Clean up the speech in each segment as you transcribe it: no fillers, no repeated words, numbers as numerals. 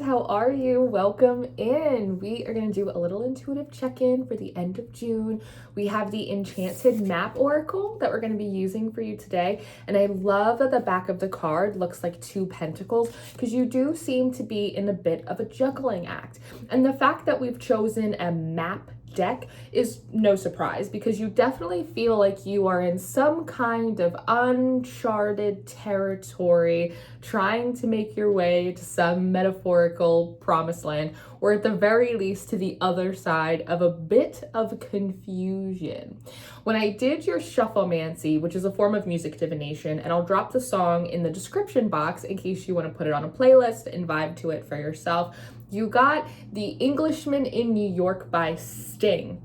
how are you? Welcome in. We are going to do a little intuitive check-in for the end of June. We have the Enchanted Map Oracle that we're going to be using for you today. And I love that the back of the card looks like two pentacles because you do seem to be in a bit of a juggling act. And the fact that we've chosen a map deck is no surprise because you definitely feel like you are in some kind of uncharted territory trying to make your way to some metaphorical promised land, or at the very least to the other side of a bit of confusion. When I did your shufflemancy, which is a form of music divination, and I'll drop the song in the description box in case you want to put it on a playlist and vibe to it for yourself, you got The Englishman in New York by Sting.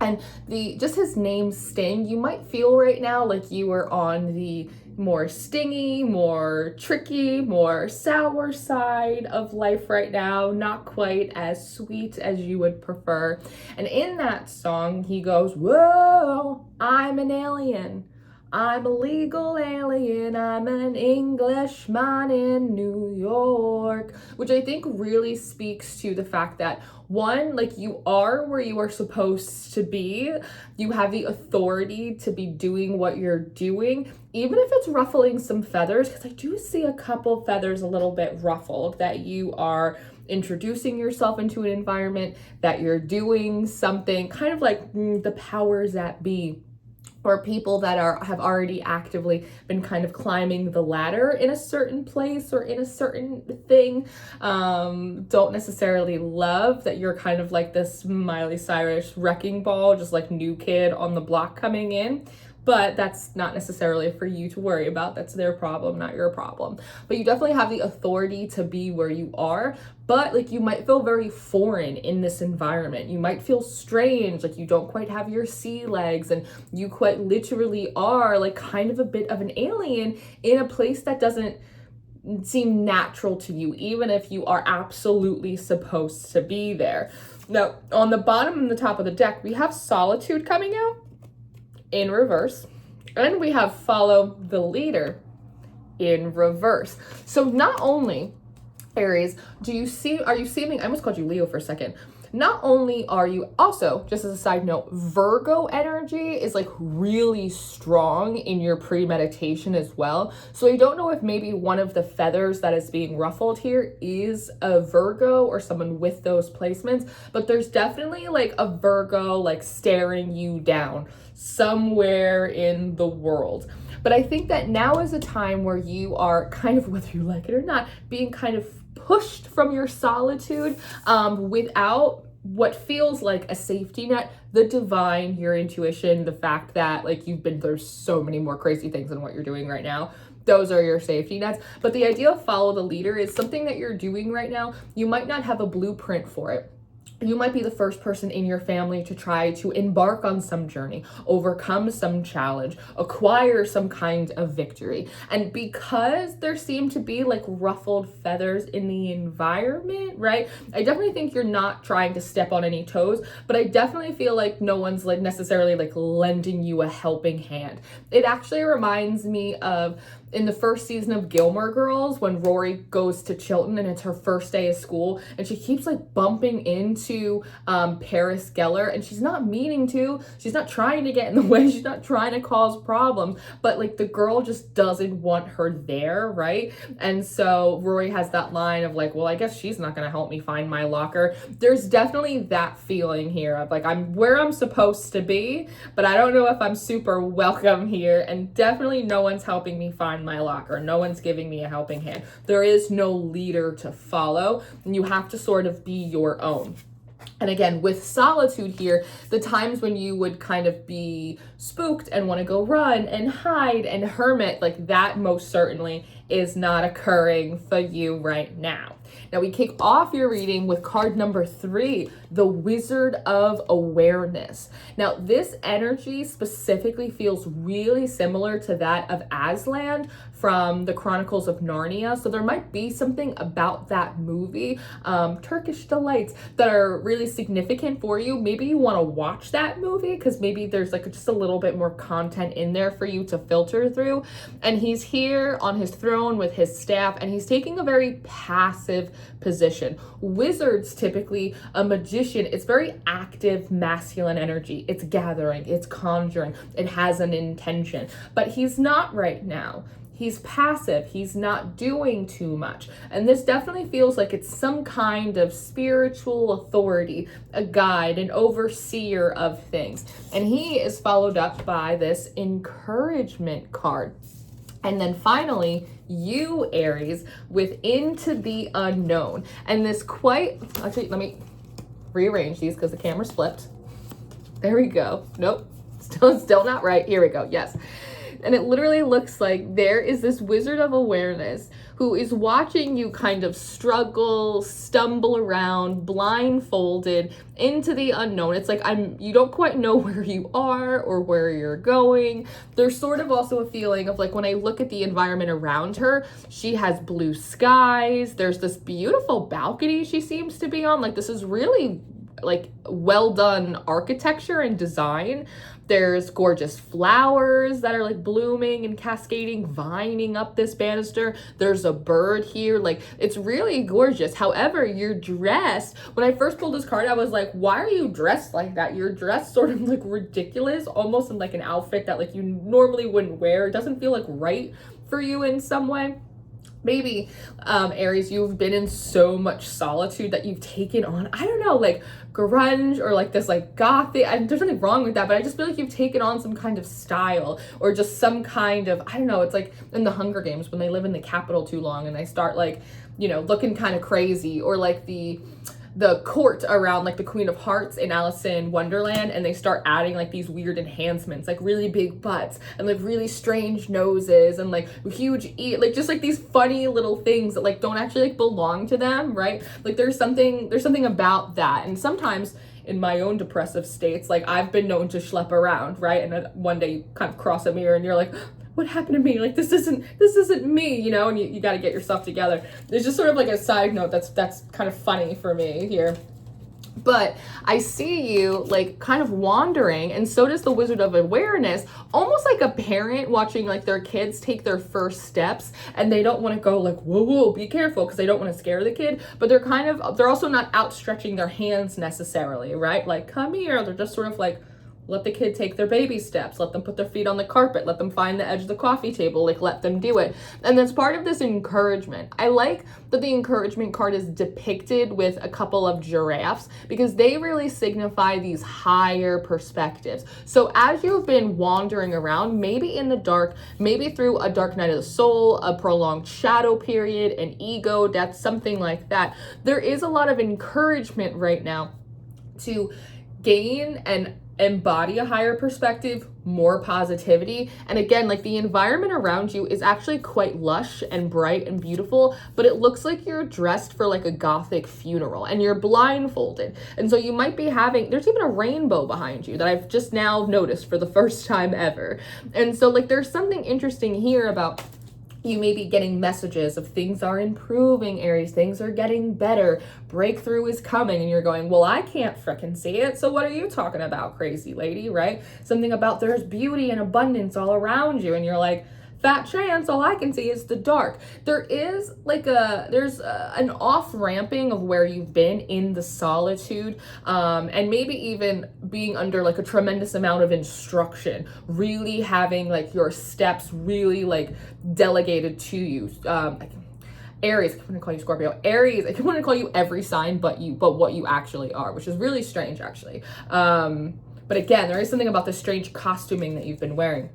And just his name, Sting, you might feel right now like you are on the more stingy, more tricky, more sour side of life right now, not quite as sweet as you would prefer. And in that song, he goes, "Whoa, I'm an alien. I'm a legal alien, I'm an Englishman in New York," which I think really speaks to the fact that one, like you are where you are supposed to be. You have the authority to be doing what you're doing, even if it's ruffling some feathers, because I do see a couple feathers a little bit ruffled, that you are introducing yourself into an environment, that you're doing something kind of like the powers that be, or people that have already actively been kind of climbing the ladder in a certain place or in a certain thing, don't necessarily love that you're kind of like this Miley Cyrus wrecking ball, just like new kid on the block coming in. But that's not necessarily for you to worry about. That's their problem, not your problem. But you definitely have the authority to be where you are. But like you might feel very foreign in this environment. You might feel strange, like you don't quite have your sea legs, and you quite literally are like kind of a bit of an alien in a place that doesn't seem natural to you, even if you are absolutely supposed to be there. Now, on the bottom and the top of the deck, we have Solitude coming out in reverse, and we have Follow the Leader in reverse. So not only, Aries, are you seeing, I almost called you Leo for a second. Not only are you also, just as a side note, Virgo energy is like really strong in your premeditation as well. So I don't know if maybe one of the feathers that is being ruffled here is a Virgo or someone with those placements, but there's definitely like a Virgo like staring you down somewhere in the world. But I think that now is a time where you are kind of, whether you like it or not, being kind of pushed from your solitude without what feels like a safety net, the divine, your intuition, the fact that like you've been through so many more crazy things than what you're doing right now. Those are your safety nets. But the idea of follow the leader is something that you're doing right now. You might not have a blueprint for it. You might be the first person in your family to try to embark on some journey, overcome some challenge, acquire some kind of victory. And because there seem to be like ruffled feathers in the environment, right? I definitely think you're not trying to step on any toes, but I definitely feel like no one's like necessarily like lending you a helping hand. It actually reminds me of in the first season of Gilmore Girls when Rory goes to Chilton and it's her first day of school and she keeps like bumping into Paris Geller, and she's not meaning to, she's not trying to get in the way, she's not trying to cause problems, but like the girl just doesn't want her there, right? And so Rory has that line of like, well, I guess she's not gonna help me find my locker. There's definitely that feeling here of like, I'm where I'm supposed to be, but I don't know if I'm super welcome here, and definitely no one's helping me find my locker. No one's giving me a helping hand. There is no leader to follow, and you have to sort of be your own. And again, with solitude here, the times when you would kind of be spooked and want to go run and hide and hermit, like that most certainly is not occurring for you right now. Now we kick off your reading with card number 3, the Wizard of Awareness. Now this energy specifically feels really similar to that of Aslan from the Chronicles of Narnia. So there might be something about that movie, Turkish Delights, that are really significant for you. Maybe you want to watch that movie because maybe there's like just a little bit more content in there for you to filter through. And he's here on his throne throne with his staff, and he's taking a very passive position. Wizards, typically, a magician, it's very active masculine energy. It's gathering, it's conjuring, it has an intention, but he's not right now. He's passive, he's not doing too much. And this definitely feels like it's some kind of spiritual authority, a guide, an overseer of things. And he is followed up by this encouragement card. And then finally, you, Aries, with Into the Unknown. And this actually, let me rearrange these because the camera's flipped. There we go. Nope, still not right. Here we go, yes. And it literally looks like there is this wizard of awareness who is watching you kind of struggle, stumble around, blindfolded into the unknown. It's like you don't quite know where you are or where you're going. There's sort of also a feeling of like when I look at the environment around her, she has blue skies. There's this beautiful balcony she seems to be on. Like this is really like well done architecture and design. There's gorgeous flowers that are like blooming and cascading, vining up this banister. There's a bird here. Like it's really gorgeous. However, you're dressed. When I first pulled this card, I was like, why are you dressed like that? You're dressed sort of like ridiculous, almost in like an outfit that like you normally wouldn't wear. It doesn't feel like right for you in some way. Maybe, Aries, you've been in so much solitude that you've taken on, I don't know, like grunge or like this like gothic, there's nothing wrong with that, but I just feel like you've taken on some kind of style or just some kind of, I don't know, it's like in the Hunger Games when they live in the capital too long and they start like, you know, looking kind of crazy, or like the court around like the Queen of Hearts in Alice in Wonderland, and they start adding like these weird enhancements, like really big butts and like really strange noses and like huge like just like these funny little things that like don't actually like belong to them, right? Like there's something about that. And sometimes in my own depressive states, like I've been known to schlep around, right? And then one day you kind of cross a mirror and you're like, what happened to me? Like this isn't me, you know, and you got to get yourself together. There's just sort of like a side note that's kind of funny for me here. But I see you like kind of wandering, and so does the Wizard of Awareness, almost like a parent watching like their kids take their first steps, and they don't want to go like, whoa, be careful, because they don't want to scare the kid, but they're also not outstretching their hands necessarily, right? Like, come here. They're just sort of like, let the kid take their baby steps, let them put their feet on the carpet, let them find the edge of the coffee table, like let them do it. And that's part of this encouragement. I like that the encouragement card is depicted with a couple of giraffes because they really signify these higher perspectives. So as you've been wandering around, maybe in the dark, maybe through a dark night of the soul, a prolonged shadow period, an ego death, something like that, there is a lot of encouragement right now to gain and embody a higher perspective, more positivity. And again, like the environment around you is actually quite lush and bright and beautiful, but it looks like you're dressed for like a gothic funeral and you're blindfolded. And so you might be there's even a rainbow behind you that I've just now noticed for the first time ever. And so like there's something interesting here about you may be getting messages of things are improving, Aries, things are getting better, breakthrough is coming, and you're going, well, I can't frickin' see it, so what are you talking about, crazy lady, right? Something about there's beauty and abundance all around you, and you're like, fat chance, all I can see is the dark. There is like an off-ramping of where you've been in the solitude, and maybe even being under like a tremendous amount of instruction, really having like your steps really like delegated to you. Aries, I want to call you Scorpio. Aries, I want to call you every sign but what you actually are, which is really strange actually. But again, there is something about the strange costuming that you've been wearing.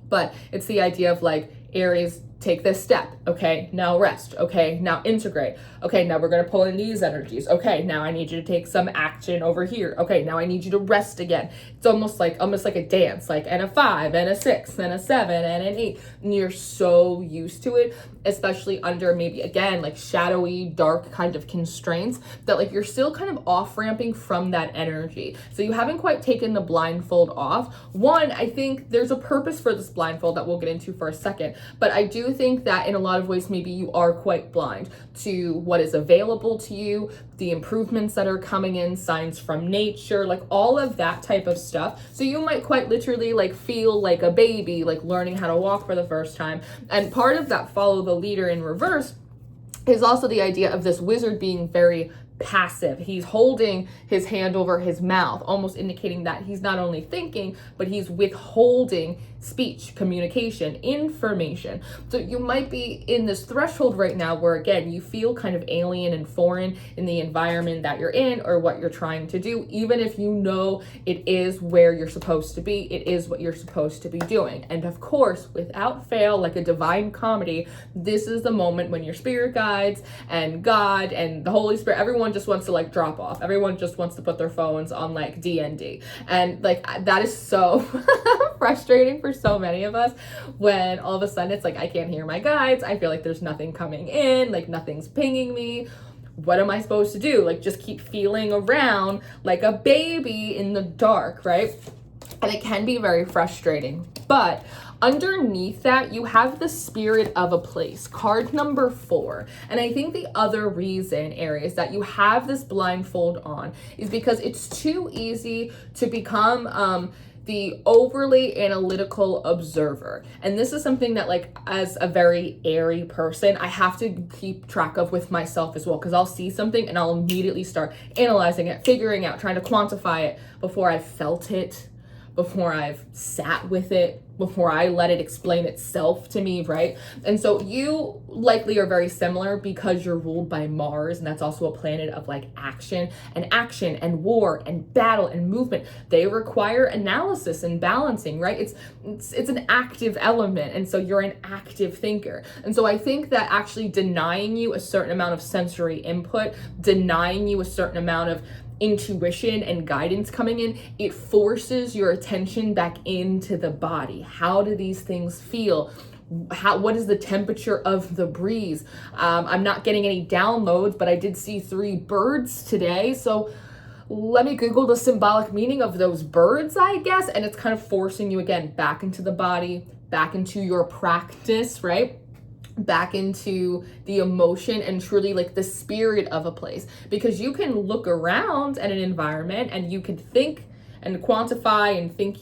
But it's the idea of like, Aries, take this step. Okay, now rest. Okay, now integrate. Okay, now we're going to pull in these energies. Okay, now I need you to take some action over here. Okay, now I need you to rest again. It's almost like a dance, like, and a 5 and a 6 and a 7 and an 8. And you're so used to it, especially under maybe again, like shadowy, dark kind of constraints, that like you're still kind of off ramping from that energy. So you haven't quite taken the blindfold off. One, I think there's a purpose for this blindfold that we'll get into for a second, but I do do think that in a lot of ways, maybe you are quite blind to what is available to you, the improvements that are coming in, signs from nature, like all of that type of stuff. So you might quite literally like feel like a baby, like learning how to walk for the first time. And part of that follow the leader in reverse is also the idea of this wizard being very passive. He's holding his hand over his mouth, almost indicating that he's not only thinking, but he's withholding speech, communication, information. So you might be in this threshold right now where, again, you feel kind of alien and foreign in the environment that you're in or what you're trying to do, even if you know it is where you're supposed to be, it is what you're supposed to be doing. And of course, without fail, like a divine comedy, this is the moment when your spirit guides and God and the Holy Spirit, everyone just wants to like drop off. Everyone just wants to put their phones on like DND. And like that is so frustrating for so many of us when all of a sudden it's like, I can't hear my guides. I feel like there's nothing coming in, like nothing's pinging me. What am I supposed to do? Like just keep feeling around like a baby in the dark, right? And it can be very frustrating. But underneath that, you have the spirit of a place, card number 4. And I think the other reason, Aries, that you have this blindfold on is because it's too easy to become the overly analytical observer. And this is something that, like, as a very airy person, I have to keep track of with myself as well, because I'll see something and I'll immediately start analyzing it, figuring out, trying to quantify it before I've felt it, before I've sat with it, before I let it explain itself to me, right? And so you likely are very similar because you're ruled by Mars, and that's also a planet of like action and war and battle and movement. They require analysis and balancing, right? It's an active element, and so you're an active thinker. And so I think that actually denying you a certain amount of sensory input, denying you a certain amount of intuition and guidance coming in, it forces your attention back into the body. How do these things feel? What is the temperature of the breeze? I'm not getting any downloads, but I did see 3 birds today. So let me Google the symbolic meaning of those birds, I guess. And it's kind of forcing you again back into the body, back into your practice, right? Back into the emotion and truly like the spirit of a place, because you can look around at an environment and you can think and quantify and think,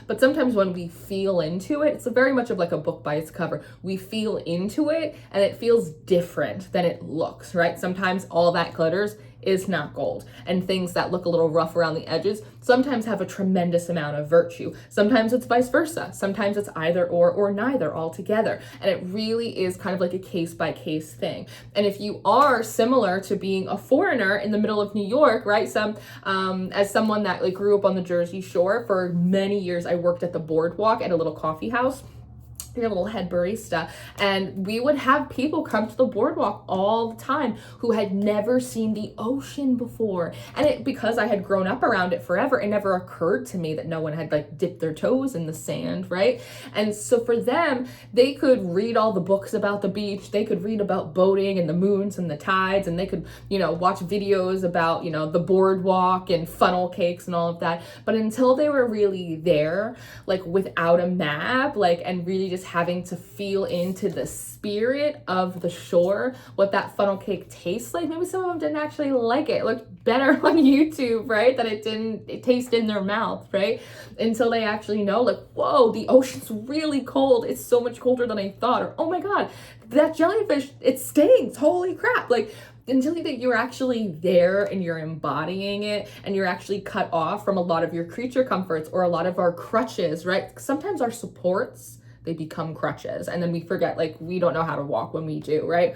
but sometimes when we feel into it, it's very much of like a book by its cover. We feel into it and it feels different than it looks, right? Sometimes all that glitters is not gold, and things that look a little rough around the edges sometimes have a tremendous amount of virtue. Sometimes it's vice versa. Sometimes it's either or neither altogether. And it really is kind of like a case by case thing. And if you are similar to being a foreigner in the middle of New York, right? As someone that like grew up on the Jersey Shore for many years, I worked at the boardwalk at a little coffee house, a little head barista, and we would have people come to the boardwalk all the time who had never seen the ocean before. And because I had grown up around it forever, it never occurred to me that no one had like dipped their toes in the sand, right? And so for them, they could read all the books about the beach, they could read about boating and the moons and the tides, and they could, watch videos about, the boardwalk and funnel cakes and all of that. But until they were really there, like without a map, like, and really just having to feel into the spirit of the shore, what that funnel cake tastes like. Maybe some of them didn't actually like it. It looked better on YouTube, right? That it tasted in their mouth, right? Until they actually know, like, whoa, the ocean's really cold. It's so much colder than I thought. Or, oh my God, that jellyfish, it stings. Holy crap. Like, until you think you're actually there and you're embodying it and you're actually cut off from a lot of your creature comforts or a lot of our crutches, right? Sometimes our supports, they become crutches, and then we forget, like, we don't know how to walk when we do, right?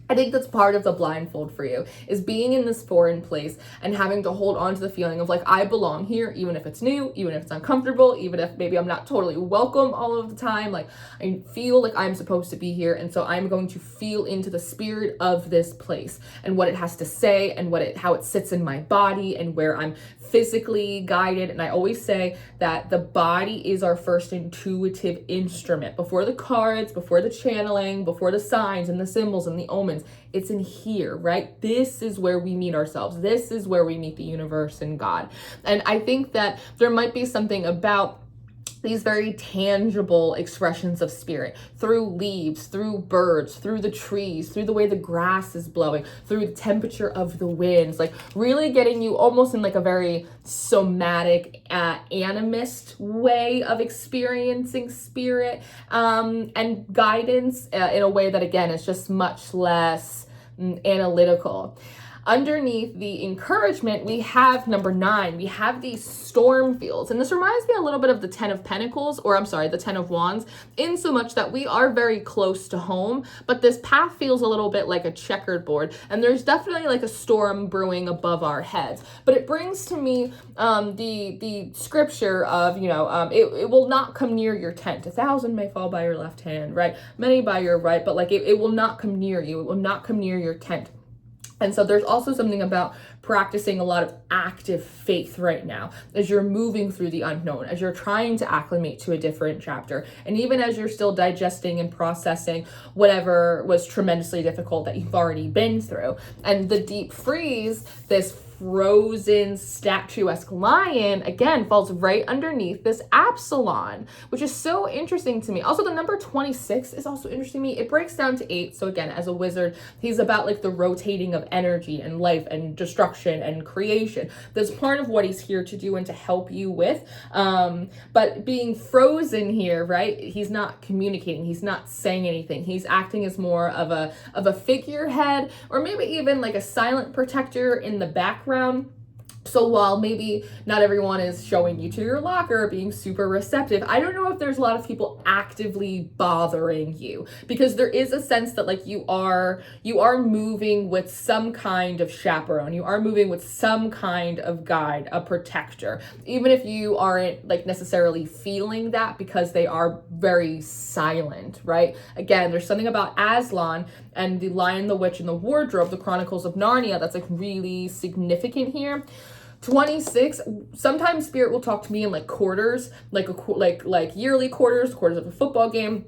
I think that's part of the blindfold for you, is being in this foreign place and having to hold on to the feeling of like, I belong here, even if it's new, even if it's uncomfortable, even if maybe I'm not totally welcome all of the time. Like, I feel like I'm supposed to be here. And so I'm going to feel into the spirit of this place and what it has to say and how it sits in my body and where I'm physically guided. And I always say that the body is our first intuitive instrument. Before the cards, before the channeling, before the signs and the symbols and the omens, it's in here, right? This is where we meet ourselves. This is where we meet the universe and God. And I think that there might be something about these very tangible expressions of spirit through leaves, through birds, through the trees, through the way the grass is blowing, through the temperature of the winds, like really getting you almost in like a very somatic, animist way of experiencing spirit, and guidance, in a way that, again, is just much less analytical. Underneath the encouragement, we have number 9. We have these storm fields. And this reminds me a little bit of the 10 of Pentacles, or I'm sorry, the 10 of Wands, in so much that we are very close to home, but this path feels a little bit like a checkered board. And there's definitely like a storm brewing above our heads. But it brings to me the scripture of, it will not come near your tent. 1,000 may fall by your left hand, right? Many by your right, but like it will not come near you. It will not come near your tent. And so there's also something about practicing a lot of active faith right now as you're moving through the unknown, as you're trying to acclimate to a different chapter. And even as you're still digesting and processing whatever was tremendously difficult that you've already been through. And the deep freeze, this frozen statuesque lion, again, falls right underneath this Absalon, which is so interesting to me. Also, the number 26 is also interesting to me. It breaks down to 8. So again, as a wizard, he's about like the rotating of energy and life and destruction and creation. That's part of what he's here to do and to help you with. But being frozen here, right? He's not communicating. He's not saying anything. He's acting as more of a figurehead, or maybe even like a silent protector in the background. So while maybe not everyone is showing you to your locker, being super receptive, I don't know if there's a lot of people actively bothering you, because there is a sense that like you are moving with some kind of chaperone. You are moving with some kind of guide, a protector, even if you aren't like necessarily feeling that, because they are very silent, right? Again, there's something about Aslan and the Lion, the Witch, and the Wardrobe, the Chronicles of Narnia, that's like really significant here. 26, sometimes spirit will talk to me in like quarters, like yearly quarters of a football game.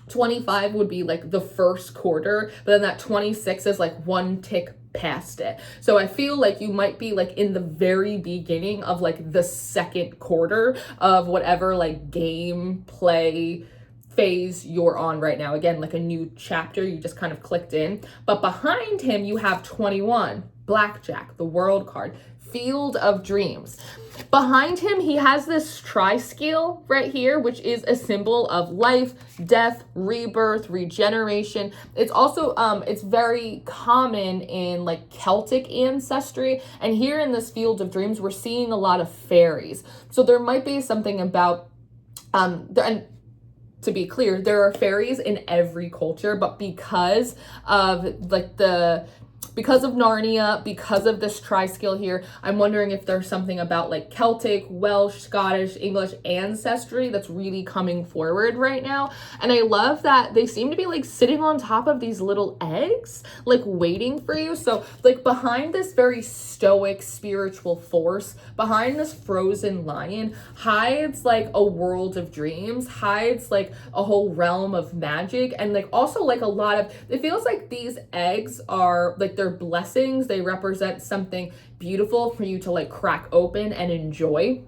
25 would be like the first quarter, but then that 26 is like one tick past it. So I feel like you might be like in the very beginning of like the second quarter of whatever like game play phase you're on right now. Again, like a new chapter, you just kind of clicked in. But behind him, you have 21, Blackjack, the World card, Field of Dreams. Behind him, he has this tri-scale right here, which is a symbol of life, death, rebirth, regeneration. It's also, it's very common in like Celtic ancestry. And here in this Field of Dreams, we're seeing a lot of fairies. So there might be something about, and to be clear, there are fairies in every culture, but because of like because of Narnia, because of this tri-scale here, I'm wondering if there's something about like Celtic, Welsh, Scottish, English ancestry that's really coming forward right now. And I love that they seem to be like sitting on top of these little eggs, like waiting for you. So like behind this very stoic spiritual force, behind this frozen lion, hides like a world of dreams, hides like a whole realm of magic, and like also like a lot of, it feels like these eggs are like, they're blessings. They represent something beautiful for you to like crack open and enjoy.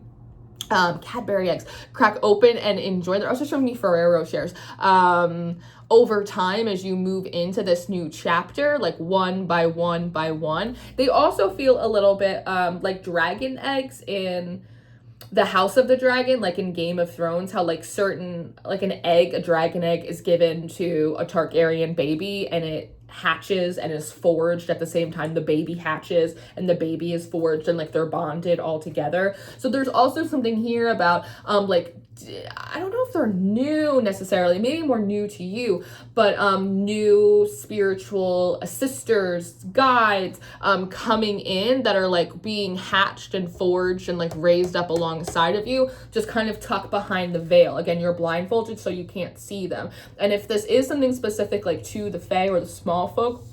Cadbury eggs, crack open and enjoy. They're also showing me Ferrero shares. Over time, as you move into this new chapter, like one by one by one, they also feel a little bit like dragon eggs in the House of the Dragon, like in Game of Thrones, how like certain, like an egg, a dragon egg is given to a Targaryen baby, and it hatches and is forged at the same time the baby hatches and the baby is forged, and like they're bonded all together. So there's also something here about like, I don't know if they're new necessarily, maybe more new to you, but new spiritual assisters, guides coming in that are like being hatched and forged and like raised up alongside of you, just kind of tucked behind the veil. Again, you're blindfolded so you can't see them. And if this is something specific like to the Fae or the small folk,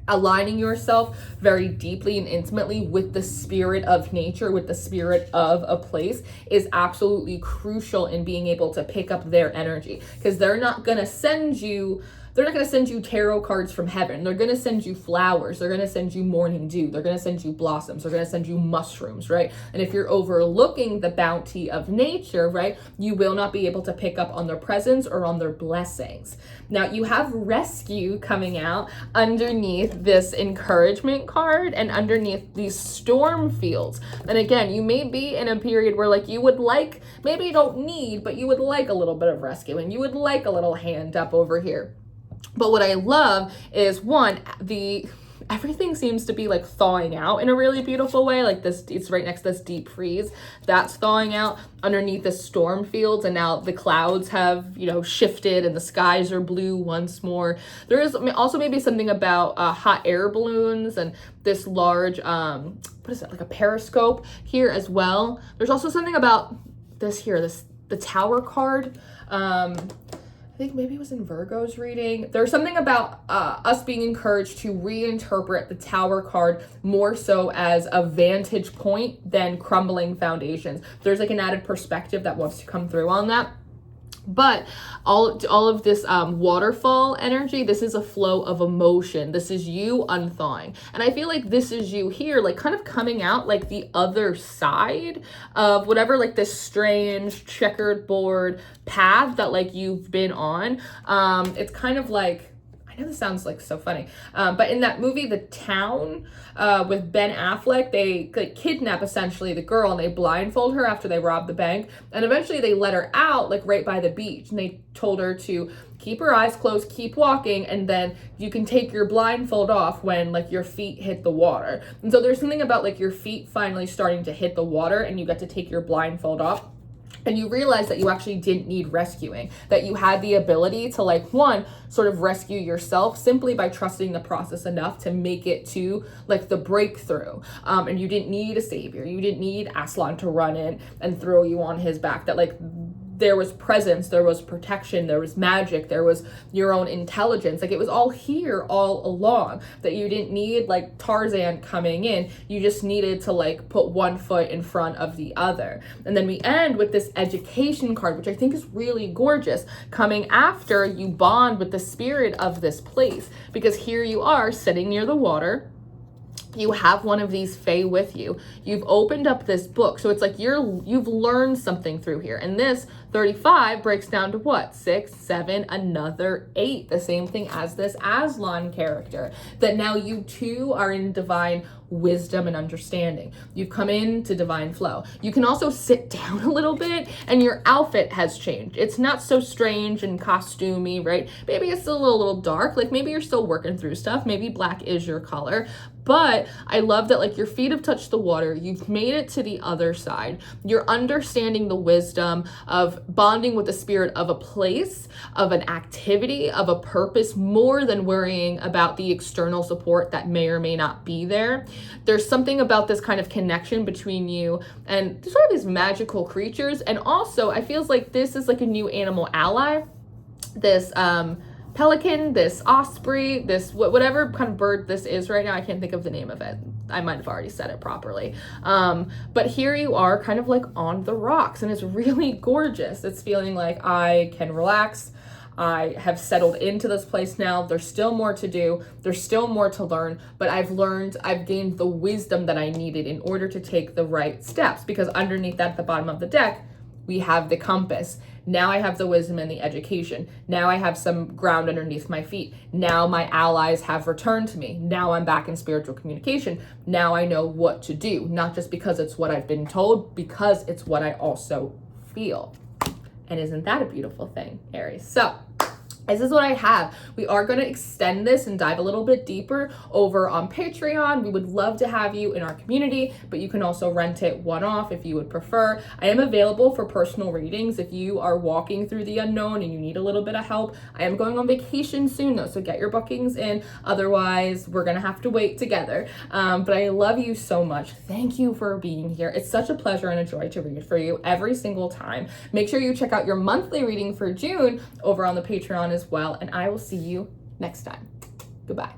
aligning yourself very deeply and intimately with the spirit of nature, with the spirit of a place, is absolutely crucial in being able to pick up their energy, because they're not going to send you they're not going to send you tarot cards from heaven. They're going to send you flowers. They're going to send you morning dew. They're going to send you blossoms. They're going to send you mushrooms, right? And if you're overlooking the bounty of nature, right, you will not be able to pick up on their presence or on their blessings. Now, you have rescue coming out underneath this encouragement card and underneath these storm fields. And again, you may be in a period where like you would like, maybe you don't need, but you would like a little bit of rescuing. You would like a little hand up over here. But what I love is one, everything seems to be like thawing out in a really beautiful way. Like this, it's right next to this deep freeze that's thawing out underneath the storm fields. And now the clouds have, you know, shifted and the skies are blue once more. There is also maybe something about hot air balloons and this large, what is that, like a periscope here as well. There's also something about this here, the tower card. I think maybe it was in Virgo's reading. There's something about us being encouraged to reinterpret the Tower card more so as a vantage point than crumbling foundations. There's like an added perspective that wants to come through on that. But all of this waterfall energy, this is a flow of emotion. This is you unthawing. And I feel like this is you here, like kind of coming out like the other side of whatever, like this strange checkered board path that like you've been on. It's kind of like, I know this sounds like so funny, but in that movie, The Town, with Ben Affleck, they like kidnap essentially the girl and they blindfold her after they rob the bank. And eventually they let her out like right by the beach. And they told her to keep her eyes closed, keep walking, and then you can take your blindfold off when like your feet hit the water. And so there's something about like your feet finally starting to hit the water and you get to take your blindfold off. And you realize that you actually didn't need rescuing, that you had the ability to like, one, sort of rescue yourself simply by trusting the process enough to make it to like the breakthrough. And you didn't need a savior. You didn't need Aslan to run in and throw you on his back. That like there was presence, there was protection, there was magic, there was your own intelligence. Like it was all here all along, that you didn't need like Tarzan coming in. You just needed to like put one foot in front of the other. And then we end with this education card, which I think is really gorgeous, coming after you bond with the spirit of this place, because here you are sitting near the water. You have one of these fae with you. You've opened up this book. So it's like you've learned something through here. And this 35 breaks down to what? 6, 7, another 8. The same thing as this Aslan character. That now you too are in divine wisdom and understanding. You've come into divine flow. You can also sit down a little bit and your outfit has changed. It's not so strange and costumey, right? Maybe it's still a little dark. Like maybe you're still working through stuff. Maybe black is your color. But I love that like your feet have touched the water. You've made it to the other side. You're understanding the wisdom of bonding with the spirit of a place, of an activity, of a purpose, more than worrying about the external support that may or may not be there. There's something about this kind of connection between you and sort of these magical creatures. And also I feel like this is like a new animal ally. This pelican, this osprey, this whatever kind of bird this is right now. I can't think of the name of it. I might have already said it properly. But here you are kind of like on the rocks and it's really gorgeous. It's feeling like I can relax. I have settled into this place now. There's still more to do. There's still more to learn, but I've gained the wisdom that I needed in order to take the right steps, because underneath that at the bottom of the deck, we have the compass. Now I have the wisdom and the education. Now I have some ground underneath my feet. Now my allies have returned to me. Now I'm back in spiritual communication. Now I know what to do, not just because it's what I've been told, because it's what I also feel. And isn't that a beautiful thing, Aries? So this is what I have. We are going to extend this and dive a little bit deeper over on Patreon. We would love to have you in our community, but you can also rent it one-off if you would prefer. I am available for personal readings if you are walking through the unknown and you need a little bit of help. I am going on vacation soon though, so get your bookings in. Otherwise, we're going to have to wait together. But I love you so much. Thank you for being here. It's such a pleasure and a joy to read for you every single time. Make sure you check out your monthly reading for June over on the Patreon as well, and I will see you next time. Goodbye.